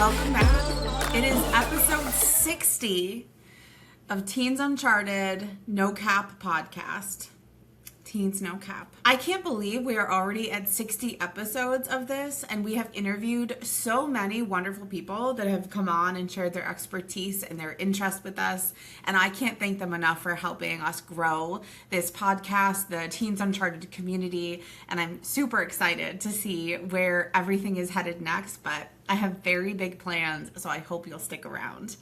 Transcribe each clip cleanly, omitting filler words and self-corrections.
welcome back. It is episode 60 of Teens Uncharted No Cap podcast. Teens No Cap. I can't believe we are already at 60 episodes of this, and we have interviewed so many wonderful people that have come on and shared their expertise and their interest with us, and I can't thank them enough for helping us grow this podcast, the Teens Uncharted community, and I'm super excited to see where everything is headed next, but I have very big plans, so I hope you'll stick around.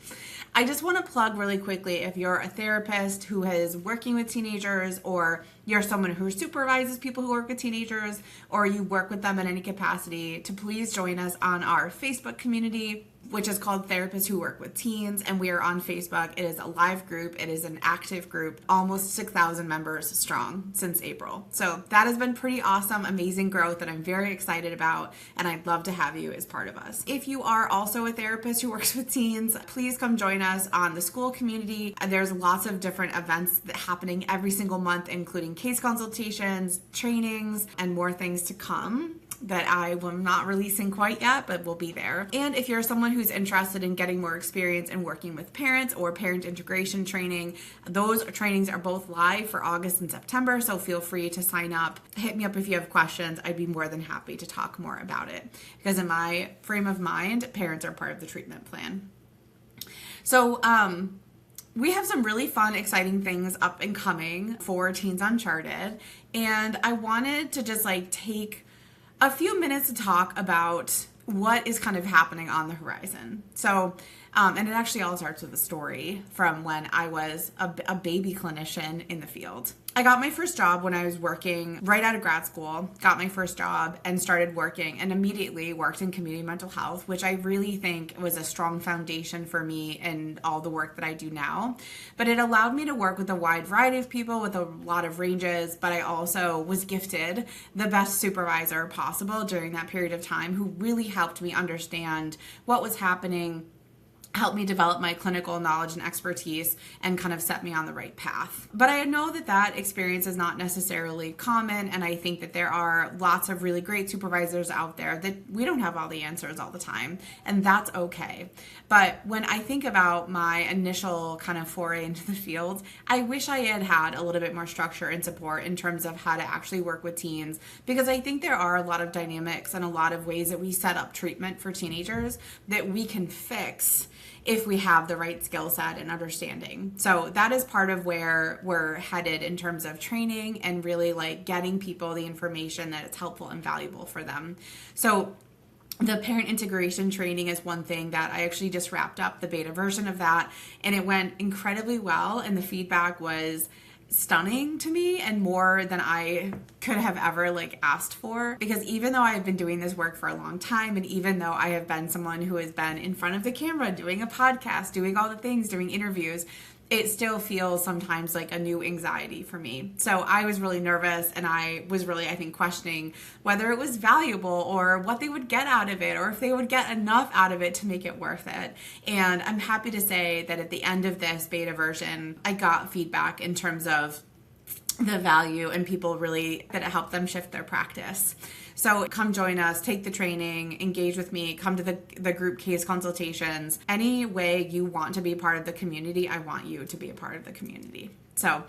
I just want to plug really quickly, if you're a therapist who is working with teenagers, or you're someone who supervises people who work with teenagers, or you work with them in any capacity, to please join us on our Facebook community, which is called Therapists Who Work with Teens, and we are on Facebook. It is a live group. It is an active group, almost 6,000 members strong since April. So that has been pretty awesome, amazing growth that I'm very excited about, and I'd love to have you as part of us. If you are also a therapist who works with teens, please come join us on the school community. There's lots of different events happening every single month, including case consultations, trainings, and more things to come that I am not releasing quite yet, but will be there. And if you're someone who's interested in getting more experience in working with parents or parent integration training, those trainings are both live for August and September, so feel free to sign up. Hit me up if you have questions. I'd be more than happy to talk more about it, because in my frame of mind, parents are part of the treatment plan. So, we have some really fun, exciting things up and coming for Teens Uncharted, and I wanted to just take a few minutes to talk about what is kind of happening on the horizon. So, and it actually all starts with a story from when I was a baby clinician in the field. I got my first job when I was working right out of grad school, got my first job and started working, and immediately worked in community mental health, which I really think was a strong foundation for me in all the work that I do now. But it allowed me to work with a wide variety of people with a lot of ranges, but I also was gifted the best supervisor possible during that period of time, who really helped me understand what was happening, helped me develop my clinical knowledge and expertise, and kind of set me on the right path. But I know that that experience is not necessarily common, and I think that there are lots of really great supervisors out there that we don't have all the answers all the time, and that's okay. But when I think about my initial kind of foray into the field, I wish I had had a little bit more structure and support in terms of how to actually work with teens, because I think there are a lot of dynamics and a lot of ways that we set up treatment for teenagers that we can fix if we have the right skill set and understanding. So that is part of where we're headed in terms of training and really getting people the information that it's helpful and valuable for them. So the parent integration training is one thing that I actually just wrapped up the beta version of that, and it went incredibly well, and the feedback was stunning to me and more than I could have ever asked for, because even though I've been doing this work for a long time, and even though I have been someone who has been in front of the camera doing a podcast, doing all the things, doing interviews, it still feels sometimes like a new anxiety for me. So I was really nervous, and I was really, I think, questioning whether it was valuable or what they would get out of it, or if they would get enough out of it to make it worth it. And I'm happy to say that at the end of this beta version, I got feedback in terms of the value, and people really, that it helped them shift their practice. So come join us, take the training, engage with me, come to the group case consultations. Any way you want to be part of the community, I want you to be a part of the community. So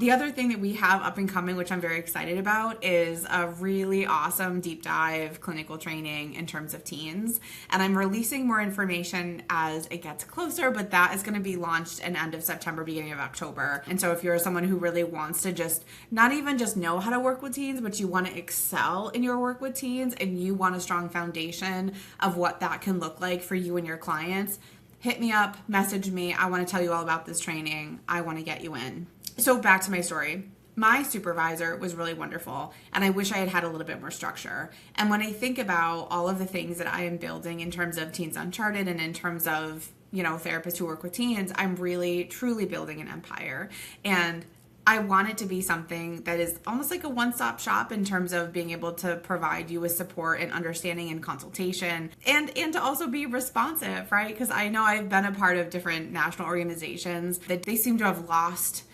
the other thing that we have up and coming, which I'm very excited about, is a really awesome deep dive clinical training in terms of teens. And I'm releasing more information as it gets closer, but that is going to be launched at the end of September, beginning of October. And so if you're someone who really wants to just not even just know how to work with teens, but you want to excel in your work with teens, and you want a strong foundation of what that can look like for you and your clients, hit me up, message me. I want to tell you all about this training. I want to get you in. So back to my story. My supervisor was really wonderful, and I wish I had had a little bit more structure. And when I think about all of the things that I am building in terms of Teens Uncharted and in terms of, therapists who work with teens, I'm really, truly building an empire. And I want it to be something that is almost like a one-stop shop in terms of being able to provide you with support and understanding and consultation, and to also be responsive, right? Because I know I've been a part of different national organizations that they seem to have lost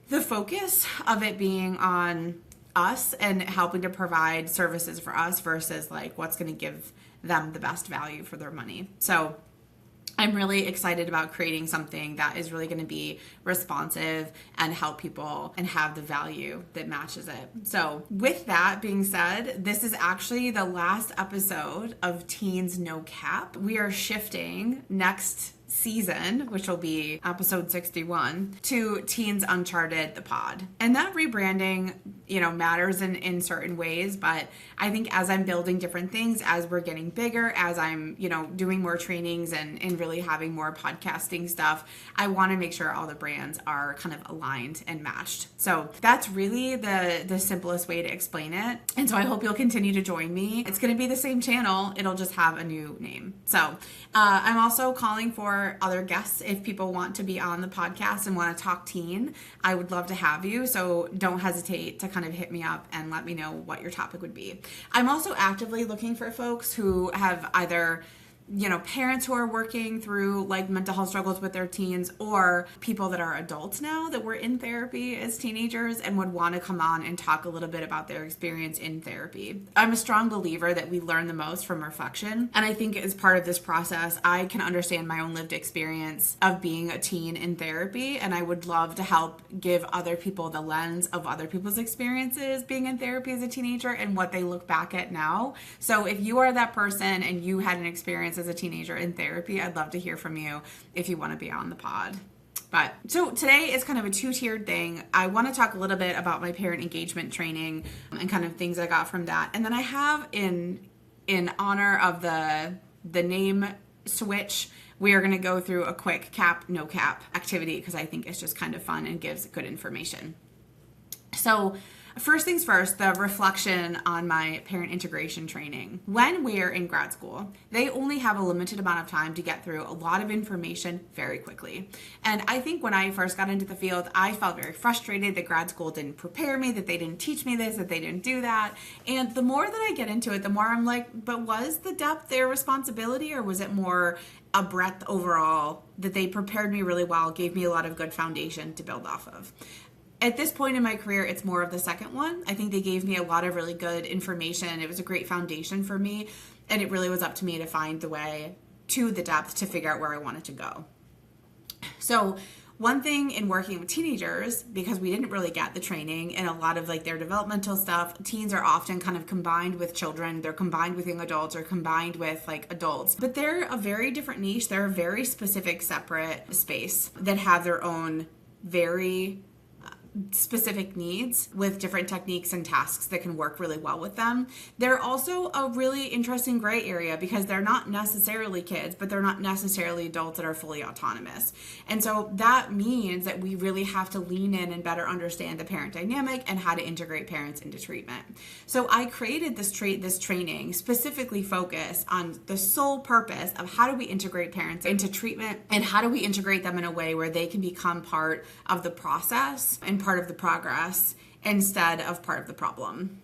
the focus of it being on us and helping to provide services for us versus like what's going to give them the best value for their money. So I'm really excited about creating something that is really going to be responsive and help people and have the value that matches it. So with that being said, this is actually the last episode of Teens No Cap. We are shifting next season, which will be episode 61, to Teens Uncharted the Pod. And that rebranding, matters in certain ways, but I think as I'm building different things, as we're getting bigger, as I'm, doing more trainings and really having more podcasting stuff, I want to make sure all the brands are kind of aligned and matched. So that's really the simplest way to explain it. And so I hope you'll continue to join me. It's going to be the same channel. It'll just have a new name. So I'm also calling for other guests. If people want to be on the podcast and want to talk teen, I would love to have you. So don't hesitate to kind of hit me up and let me know what your topic would be. I'm also actively looking for folks who have either parents who are working through like mental health struggles with their teens, or people that are adults now that were in therapy as teenagers and would want to come on and talk a little bit about their experience in therapy. I'm a strong believer that we learn the most from reflection. And I think as part of this process, I can understand my own lived experience of being a teen in therapy. And I would love to help give other people the lens of other people's experiences being in therapy as a teenager and what they look back at now. So if you are that person and you had an experience as a teenager in therapy, I'd love to hear from you if you want to be on the pod. But so today is kind of a two-tiered thing. I want to talk a little bit about my parent engagement training and kind of things I got from that. And then I have in honor of the name switch, we are going to go through a quick cap, no cap activity because I think it's just kind of fun and gives good information. So first things first, the reflection on my parent integration training. When we're in grad school, they only have a limited amount of time to get through a lot of information very quickly. And I think when I first got into the field, I felt very frustrated that grad school didn't prepare me, that they didn't teach me this, that they didn't do that. And the more that I get into it, the more I'm like, but was the depth their responsibility, or was it more a breadth overall that they prepared me really well, gave me a lot of good foundation to build off of? At this point in my career, it's more of the second one. I think they gave me a lot of really good information. It was a great foundation for me, and it really was up to me to find the way to the depth to figure out where I wanted to go. So one thing in working with teenagers, because we didn't really get the training and a lot of like their developmental stuff, teens are often kind of combined with children. They're combined with young adults or combined with like adults, but they're a very different niche. They're a very specific, separate space that have their own very specific needs with different techniques and tasks that can work really well with them. They're also a really interesting gray area because they're not necessarily kids, but they're not necessarily adults that are fully autonomous. And so that means that we really have to lean in and better understand the parent dynamic and how to integrate parents into treatment. So I created this training specifically focused on the sole purpose of how do we integrate parents into treatment and how do we integrate them in a way where they can become part of the process and part of the progress instead of part of the problem.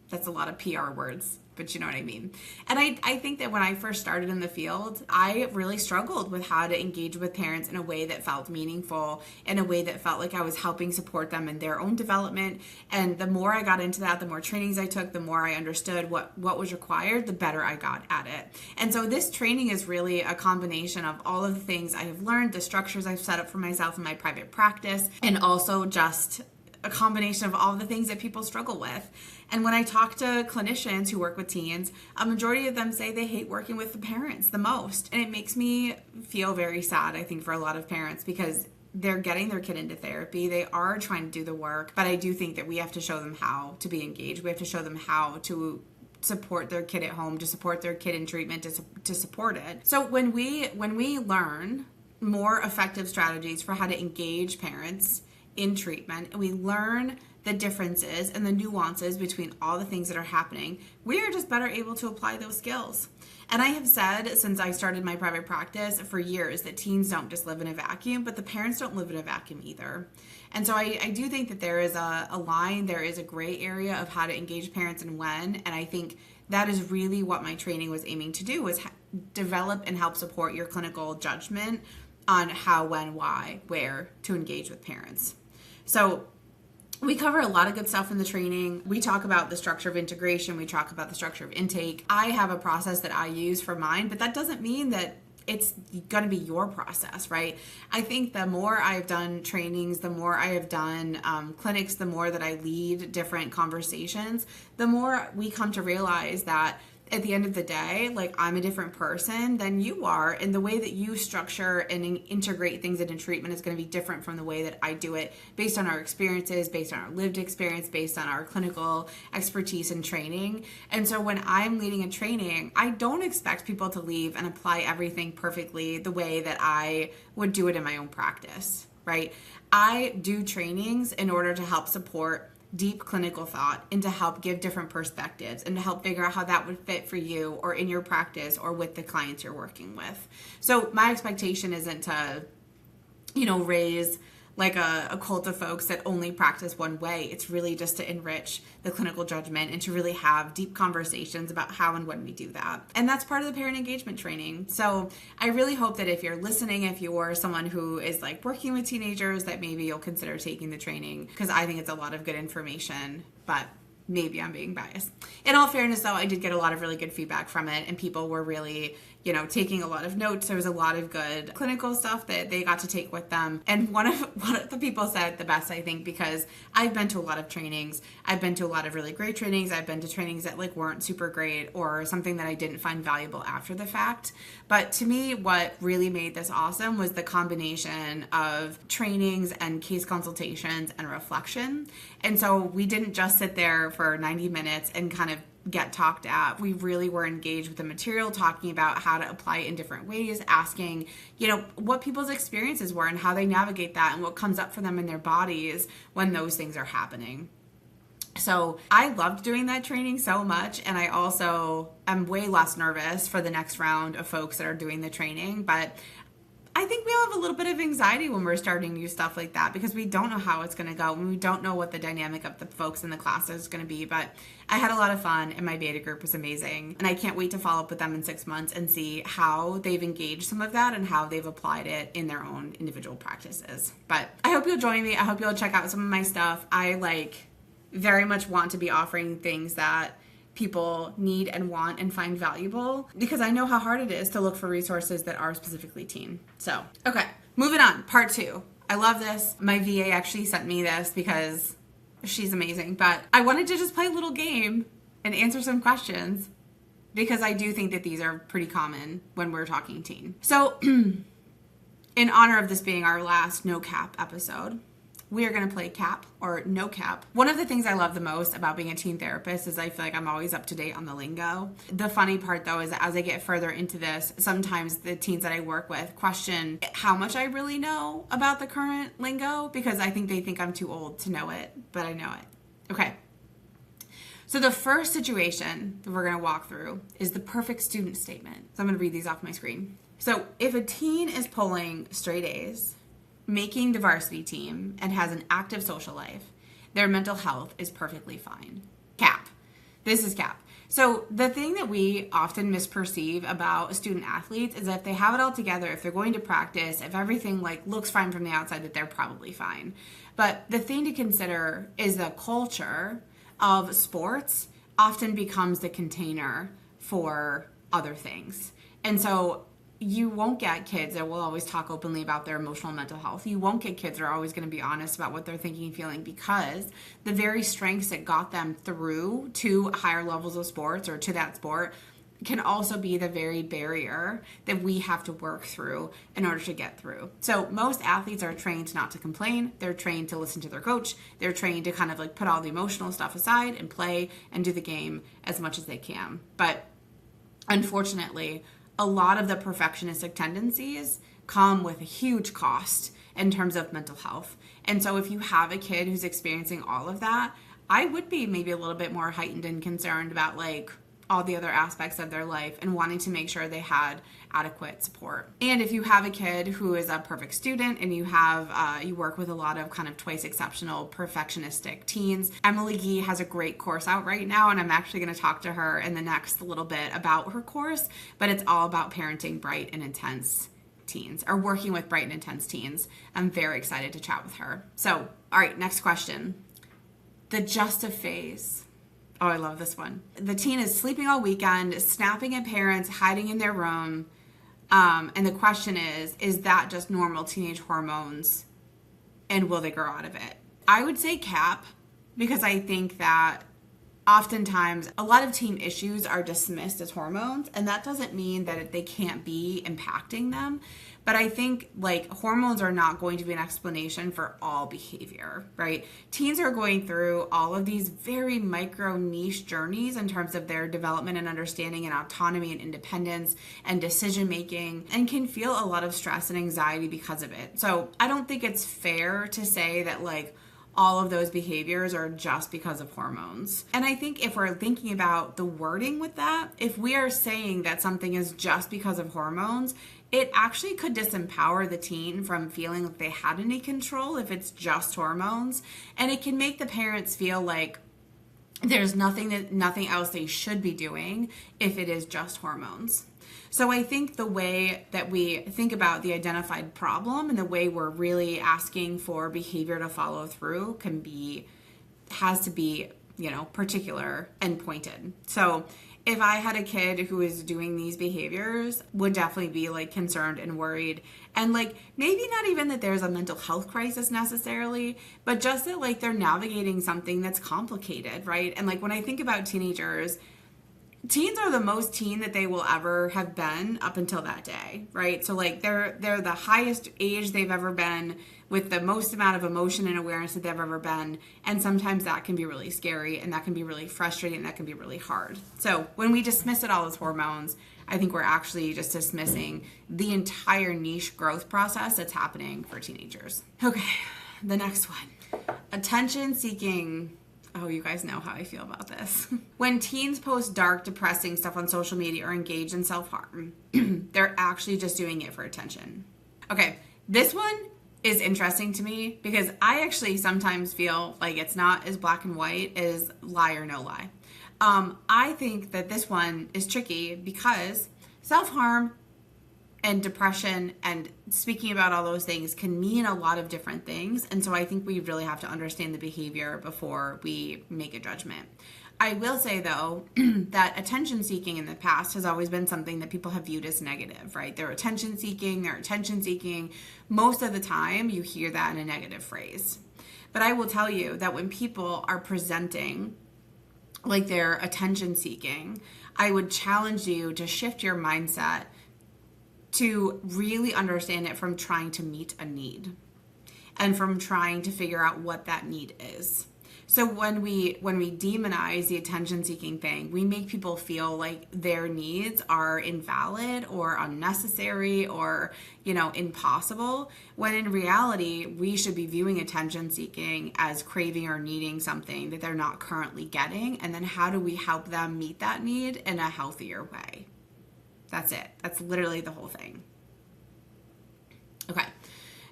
That's a lot of PR words, but you know what I mean. And I think that when I first started in the field, I really struggled with how to engage with parents in a way that felt meaningful, in a way that felt like I was helping support them in their own development. And the more I got into that, the more trainings I took, the more I understood what was required, the better I got at it. And so this training is really a combination of all of the things I have learned, the structures I've set up for myself in my private practice, and also just a combination of all the things that people struggle with. And when I talk to clinicians who work with teens, a majority of them say they hate working with the parents the most. And it makes me feel very sad, I think, for a lot of parents because they're getting their kid into therapy. They are trying to do the work, but I do think that we have to show them how to be engaged. We have to show them how to support their kid at home, to support their kid in treatment, to support it. So when we learn more effective strategies for how to engage parents in treatment, and we learn the differences and the nuances between all the things that are happening, we are just better able to apply those skills. And I have said since I started my private practice for years that teens don't just live in a vacuum, but the parents don't live in a vacuum either. And so I do think that there is a line, there is a gray area of how to engage parents and when, and I think that is really what my training was aiming to do, was develop and help support your clinical judgment on how, when, why, where to engage with parents. So We cover a lot of good stuff in the training. We talk about the structure of integration. We talk about the structure of intake. I have a process that I use for mine, but that doesn't mean that it's going to be your process, right? I think the more I've done trainings, the more I have done clinics, the more that I lead different conversations, the more we come to realize that at the end of the day, like, I'm a different person than you are, and the way that you structure and integrate things into treatment is going to be different from the way that I do it, based on our experiences, based on our lived experience, based on our clinical expertise and training. And so when I'm leading a training, I don't expect people to leave and apply everything perfectly the way that I would do it in my own practice, right? I do trainings in order to help support deep clinical thought and to help give different perspectives and to help figure out how that would fit for you or in your practice or with the clients you're working with. So my expectation isn't to, raise like a cult of folks that only practice one way. It's really just to enrich the clinical judgment and to really have deep conversations about how and when we do that. And that's part of the parent engagement training. So I really hope that if you're listening, if you're someone who is like working with teenagers, that maybe you'll consider taking the training, because I think it's a lot of good information, but maybe I'm being biased. In all fairness, though, I did get a lot of really good feedback from it, and people were really, taking a lot of notes. There was a lot of good clinical stuff that they got to take with them. And one of the people said the best, I think, because I've been to a lot of trainings. I've been to a lot of really great trainings. I've been to trainings that weren't super great or something that I didn't find valuable after the fact. But to me, what really made this awesome was the combination of trainings and case consultations and reflection. And so we didn't just sit there for 90 minutes and kind of get talked at. We really were engaged with the material, talking about how to apply it in different ways, asking, what people's experiences were and how they navigate that and what comes up for them in their bodies when those things are happening. So I loved doing that training so much, and I also am way less nervous for the next round of folks that are doing the training. But I think we all have a little bit of anxiety when we're starting new stuff like that, because we don't know how it's going to go and we don't know what the dynamic of the folks in the class is going to be. But I had a lot of fun, and my beta group was amazing, and I can't wait to follow up with them in 6 months and see how they've engaged some of that and how they've applied it in their own individual practices. But I hope you'll join me. I hope you'll check out some of my stuff. I very much want to be offering things that people need and want and find valuable, because I know how hard it is to look for resources that are specifically teen. So, okay, moving on. Part 2. I love this. My VA actually sent me this because she's amazing, but I wanted to just play a little game and answer some questions, because I do think that these are pretty common when we're talking teen. So, in honor of this being our last no cap episode, we are going to play cap or no cap. One of the things I love the most about being a teen therapist is I feel like I'm always up to date on the lingo. The funny part, though, is that as I get further into this, sometimes the teens that I work with question how much I really know about the current lingo, because I think they think I'm too old to know it, but I know it. Okay. So the first situation that we're going to walk through is the perfect student statement. So I'm going to read these off my screen. So if a teen is pulling straight A's, making the varsity team, and has an active social life, their mental health is perfectly fine. Cap. This is cap. So the thing that we often misperceive about student athletes is that if they have it all together, if they're going to practice, if everything looks fine from the outside, that they're probably fine. But the thing to consider is the culture of sports often becomes the container for other things. And so you won't get kids that will always talk openly about their emotional and mental health. You won't get kids that are always going to be honest about what they're thinking and feeling, because the very strengths that got them through to higher levels of sports or to that sport can also be the very barrier that we have to work through in order to get through. So most athletes are trained not to complain. They're trained to listen to their coach. They're trained to kind of put all the emotional stuff aside and play and do the game as much as they can. But unfortunately, a lot of the perfectionistic tendencies come with a huge cost in terms of mental health. And so if you have a kid who's experiencing all of that, I would be maybe a little bit more heightened and concerned about all the other aspects of their life and wanting to make sure they had adequate support. And if you have a kid who is a perfect student and you work with a lot of kind of twice exceptional perfectionistic teens, Emily Gee has a great course out right now, and I'm actually going to talk to her in the next little bit about her course, but it's all about parenting bright and intense teens, or working with bright and intense teens. I'm very excited to chat with her. So, all right, next question. The Justif phase. Oh, I love this one. The teen is sleeping all weekend, snapping at parents, hiding in their room. And the question is that just normal teenage hormones? And will they grow out of it? I would say cap, because I think that oftentimes a lot of teen issues are dismissed as hormones, and that doesn't mean that they can't be impacting them. But I think like hormones are not going to be an explanation for all behavior, right? Teens are going through all of these very micro niche journeys in terms of their development and understanding and autonomy and independence and decision making, and can feel a lot of stress and anxiety because of it. So I don't think it's fair to say that like all of those behaviors are just because of hormones. And I think if we're thinking about the wording with that, if we are saying that something is just because of hormones, it actually could disempower the teen from feeling like they had any control if it's just hormones. And it can make the parents feel like there's nothing else they should be doing if it is just hormones. So I think the way that we think about the identified problem and the way we're really asking for behavior to follow through has to be, particular and pointed. So if I had a kid who is doing these behaviors, would definitely be like concerned and worried. And like maybe not even that there's a mental health crisis necessarily, but just that like they're navigating something that's complicated, right? And like when I think about teenagers, teens are the most teen that they will ever have been up until that day, right? So like they're the highest age they've ever been, with the most amount of emotion and awareness that they've ever been. And sometimes that can be really scary, and that can be really frustrating, and that can be really hard. So when we dismiss it all as hormones, I think we're actually just dismissing the entire niche growth process that's happening for teenagers. Okay, the next one. Attention seeking. Oh, you guys know how I feel about this. When teens post dark, depressing stuff on social media or engage in self-harm, they're actually just doing it for attention. Okay, this one is interesting to me because I actually sometimes feel like it's not as black and white as lie or no lie. I think that this one is tricky because self-harm and depression and speaking about all those things can mean a lot of different things. And so I think we really have to understand the behavior before we make a judgment. I will say, though, that attention seeking in the past has always been something that people have viewed as negative, right? They're attention seeking. Most of the time, you hear that in a negative phrase. But I will tell you that when people are presenting like they're attention seeking, I would challenge you to shift your mindset to really understand it from trying to meet a need and from trying to figure out what that need is. So when we demonize the attention-seeking thing, we make people feel like their needs are invalid or unnecessary or, impossible, when in reality, we should be viewing attention-seeking as craving or needing something that they're not currently getting, and then how do we help them meet that need in a healthier way? That's it. That's literally the whole thing. Okay,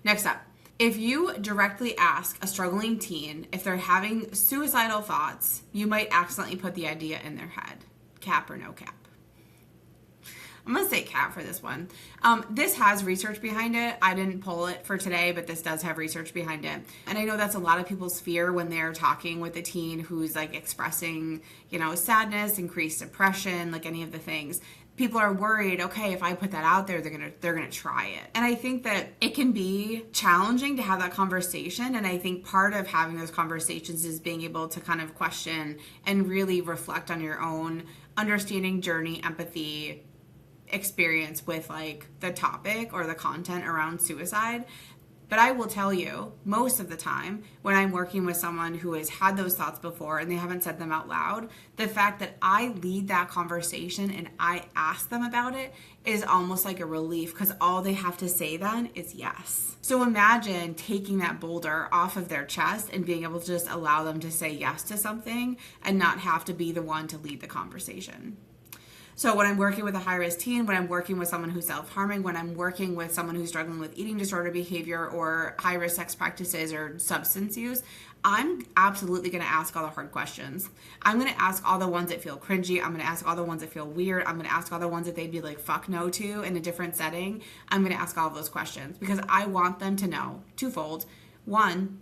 next up. If you directly ask a struggling teen if they're having suicidal thoughts, you might accidentally put the idea in their head. Cap or no cap? I'm going to say cap for this one. This has research behind it. I didn't pull it for today, but this does have research behind it. And I know that's a lot of people's fear when they're talking with a teen who's like expressing, sadness, increased depression, like any of the things. People are worried, okay, if I put that out there, they're gonna try it. And I think that it can be challenging to have that conversation. And I think part of having those conversations is being able to kind of question and really reflect on your own understanding, journey, empathy, experience with like the topic or the content around suicide. But I will tell you, most of the time, when I'm working with someone who has had those thoughts before and they haven't said them out loud, the fact that I lead that conversation and I ask them about it is almost like a relief, because all they have to say then is yes. So imagine taking that boulder off of their chest and being able to just allow them to say yes to something and not have to be the one to lead the conversation. So when I'm working with a high-risk teen, when I'm working with someone who's self-harming, when I'm working with someone who's struggling with eating disorder behavior or high-risk sex practices or substance use, I'm absolutely going to ask all the hard questions. I'm going to ask all the ones that feel cringy. I'm going to ask all the ones that feel weird. I'm going to ask all the ones that they'd be like, fuck no to in a different setting. I'm going to ask all of those questions because I want them to know twofold. One,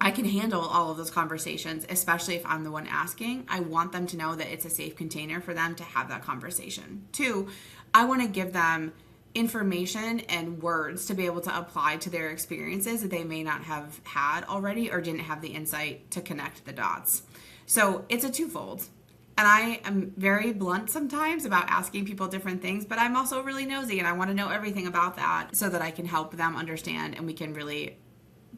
I can handle all of those conversations, especially if I'm the one asking. I want them to know that it's a safe container for them to have that conversation. 2, I want to give them information and words to be able to apply to their experiences that they may not have had already or didn't have the insight to connect the dots. So it's a twofold. And I am very blunt sometimes about asking people different things, but I'm also really nosy and I want to know everything about that so that I can help them understand and we can really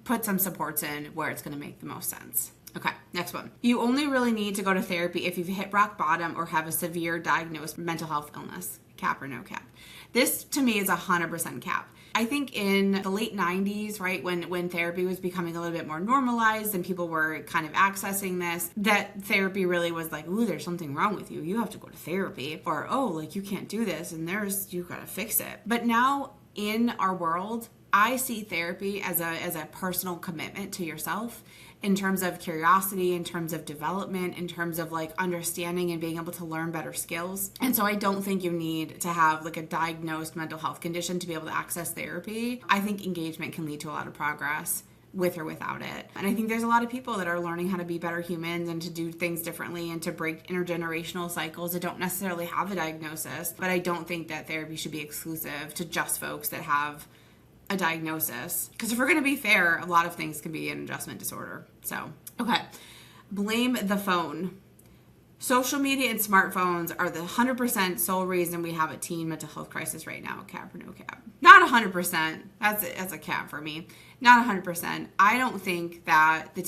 put some supports in where it's going to make the most sense. Okay, next one. You only really need to go to therapy if you've hit rock bottom or have a severe diagnosed mental health illness. Cap or no cap? This to me is 100% cap. I think in the late 90s, right, when therapy was becoming a little bit more normalized and people were kind of accessing this, that therapy really was like, ooh, there's something wrong with you. You have to go to therapy. Or, oh, like you can't do this and you gotta fix it. But now in our world, I see therapy as a personal commitment to yourself in terms of curiosity, in terms of development, in terms of like understanding and being able to learn better skills. And so I don't think you need to have like a diagnosed mental health condition to be able to access therapy. I think engagement can lead to a lot of progress with or without it. And I think there's a lot of people that are learning how to be better humans and to do things differently and to break intergenerational cycles that don't necessarily have a diagnosis. But I don't think that therapy should be exclusive to just folks that have a diagnosis. Because if we're going to be fair, a lot of things can be an adjustment disorder. So, okay. Blame the phone. Social media and smartphones are the 100% sole reason we have a teen mental health crisis right now. Cap or no cap? Not 100%. That's a cap for me. Not 100%. I don't think that the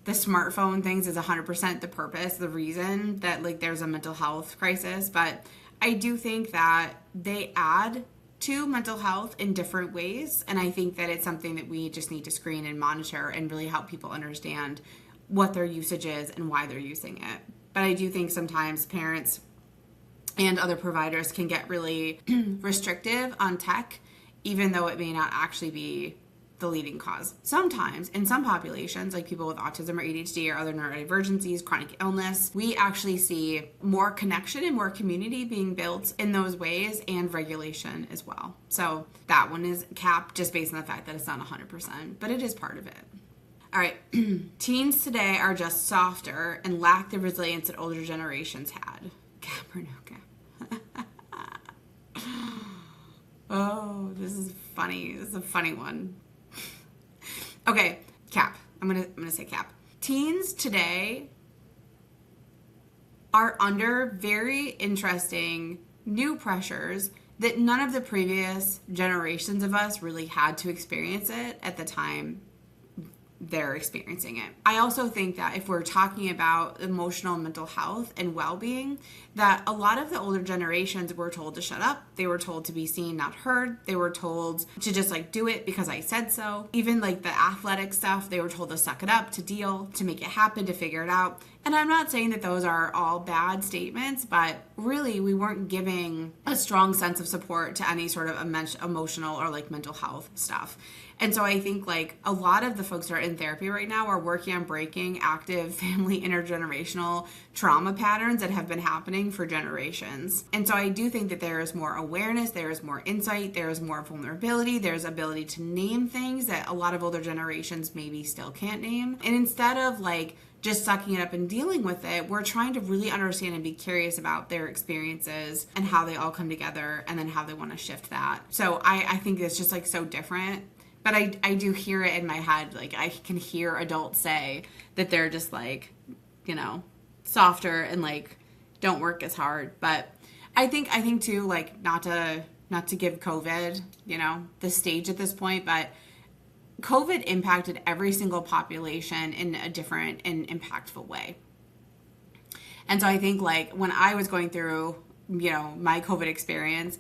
smartphone things is 100% the purpose, the reason that like there's a mental health crisis. But I do think that they add to mental health in different ways. And I think that it's something that we just need to screen and monitor and really help people understand what their usage is and why they're using it. But I do think sometimes parents and other providers can get really restrictive on tech, even though it may not actually be the leading cause. Sometimes in some populations, like people with autism or ADHD or other neurodivergencies, chronic illness, we actually see more connection and more community being built in those ways and regulation as well. So that one is capped just based on the fact that it's not 100%, but it is part of it. All right, teens today are just softer and lack the resilience that older generations had. Cap or no cap? Oh, this is funny. This is a funny one. Okay, cap. I'm gonna say cap. Teens today are under very interesting new pressures that none of the previous generations of us really had to experience it at the time they're experiencing it. I also think that if we're talking about emotional and mental health and well-being, that a lot of the older generations were told to shut up. They were told to be seen, not heard. They were told to just like do it because I said so. Even like the athletic stuff, they were told to suck it up, to deal, to make it happen, to figure it out. And I'm not saying that those are all bad statements, but really we weren't giving a strong sense of support to any sort of emotional or like mental health stuff. And so I think like a lot of the folks that are in therapy right now are working on breaking active family intergenerational trauma patterns that have been happening for generations. And so I do think that there is more awareness, there is more insight, there is more vulnerability, there's ability to name things that a lot of older generations maybe still can't name. And instead of like just sucking it up and dealing with it, we're trying to really understand and be curious about their experiences and how they all come together and then how they want to shift that. So I think it's just like so different. But I do hear it in my head. Like I can hear adults say that they're just like, you know, softer and like don't work as hard. But I think too, like not to give COVID, you know, the stage at this point, but COVID impacted every single population in a different and impactful way. And so I think like when I was going through, you know, my COVID experience,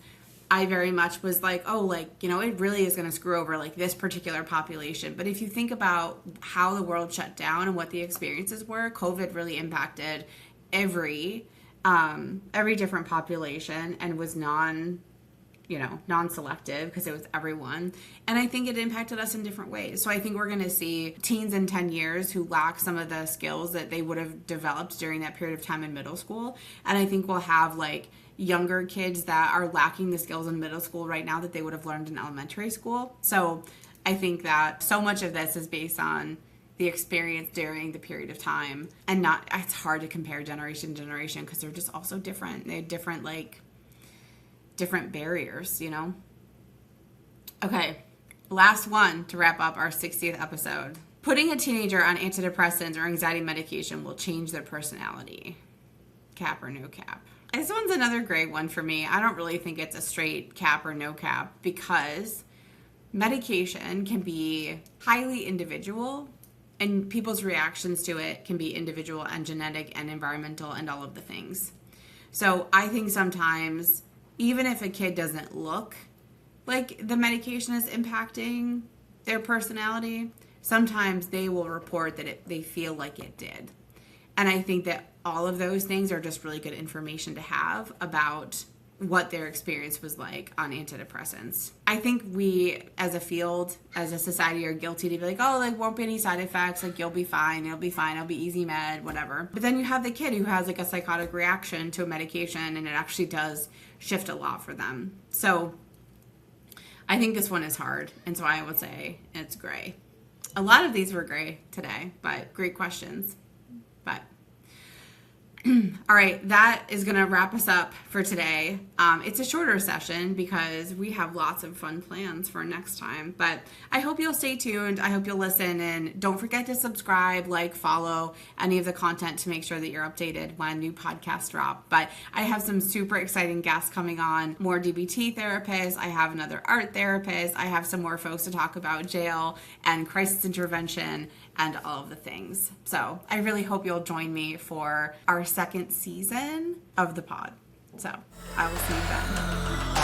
I very much was like, oh, like, you know, it really is going to screw over like this particular population. But if you think about how the world shut down and what the experiences were, COVID really impacted every different population and was non-selective because it was everyone. And I think it impacted us in different ways. So I think we're going to see teens in 10 years who lack some of the skills that they would have developed during that period of time in middle school. And I think we'll have like younger kids that are lacking the skills in middle school right now that they would have learned in elementary school. So I think that so much of this is based on the experience during the period of time, and it's hard to compare generation to generation because they're just all so different. They have different barriers, you know? Okay, last one to wrap up our 60th episode. Putting a teenager on antidepressants or anxiety medication will change their personality. Cap or no cap? This one's another gray one for me. I don't really think it's a straight cap or no cap because medication can be highly individual and people's reactions to it can be individual and genetic and environmental and all of the things. So I think sometimes, even if a kid doesn't look like the medication is impacting their personality, sometimes they will report that they feel like it did. And I think that all of those things are just really good information to have about what their experience was like on antidepressants. I think we, as a field, as a society, are guilty to be like, oh, like, won't be any side effects, like, you'll be fine, it'll be easy med, whatever. But then you have the kid who has, like, a psychotic reaction to a medication, and it actually does shift a lot for them. So I think this one is hard, and so I would say it's gray. A lot of these were gray today, but great questions. But all right, that is going to wrap us up for today. It's a shorter session because we have lots of fun plans for next time. But I hope you'll stay tuned. I hope you'll listen. And don't forget to subscribe, like, follow any of the content to make sure that you're updated when new podcasts drop. But I have some super exciting guests coming on. More DBT therapists. I have another art therapist. I have some more folks to talk about jail and crisis intervention and all of the things. So I really hope you'll join me for our second season of the pod. So I will see you then.